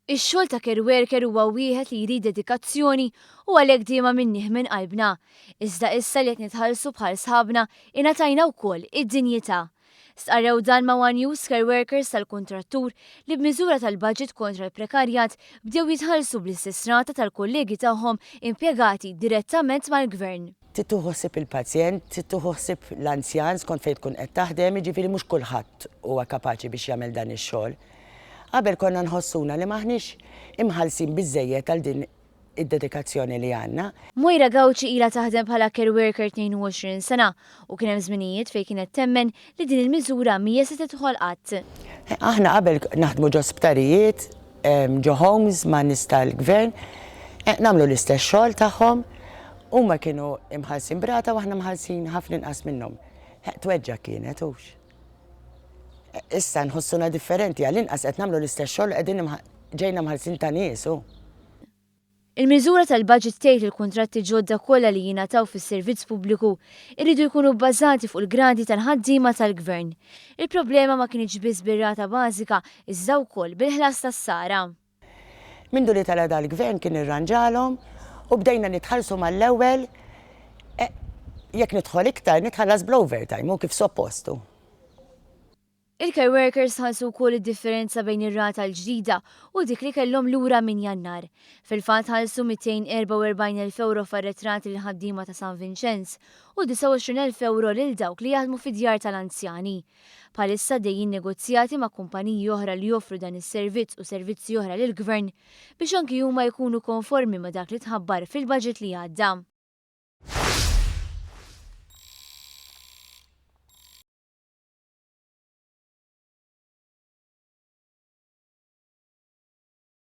Ix-xogħol ta' care worker huwa wieħed li jrid dedikazzjoni u għalhekk dima minnih minn qalbna. Iżda issa li qed nitħallsu bħal sħabna ingħatajna wkoll id-dinjità. Stqarrew dan ma' One News Care Workers tal-kuntrattur li b'miżura tal-budget kontra l-prekarjat bdew jitħallsu bl-istess rata tal-kollegi tagħhom impjegati direttament mal-gvern. Tittuħossib il-pazjent, tittuħossib l-anzjan skont fejn tkun qed taħdem, jiġifieri mhux kulħadd huwa kapaċi biex jagħmel dan ix-xogħol. Qabel konna nħossuna li maħniex imħallsin biżejjed għal din id-dedikazzjoni li għandna. Mojra Gawċi ilha taħdem bħala care worker 22 sena u kien hemm żminijiet fejn kienet temmen li din il-miżura mija se tidħol qatt. Aħna qabel naħdmu ġo sptarijiet, ġo homes ma' nies tal-gvern, nagħmlu l-istess xogħol tagħhom, huma kienu imħallsin brata u aħna mħallsin ħafna inqas minnhom. Tweġġa kienet hux. Issa nħossuna differenti għall-inqas qed nagħmlu l-istess xogħol qegħdin ġejna mħallsin ta' nies hu. Il-miżura tal-budget tgħid il-kuntratti ġodda kollha li jingħataw fis-servizz pubbliku jridu jkunu bbażati fuq il-gradi tal-ħaddiema tal-gvern. Il-problema ma kienx biss bir-rata bażika iżda wkoll bil-ħlas tas-sara. Mindu li tala dal-gvern kien irranġalhom u bdejna nitħallsu mal-ewwel jekk nidħol iktar nitħallas bl-overtime u kif suppostu. Il-care workers ħalsu wkoll id-differenza bejn ir-rata l-ġdida u dik li kellhom lura minn Jannar. Fil-fatt ħalsu 244,000 euro far-retrati lil ħaddiema ta' San Vincenz u 29,000 euro lil dawk li jaħdmu fid-djar tal-anzjani. Bħalissa dejjin negozjati ma' kumpaniji oħra li joffru dan is-servizz u servizzi oħra lill-gvern biex anki huma jkunu konformi ma' dak li tħabbar fil-budget li għadda.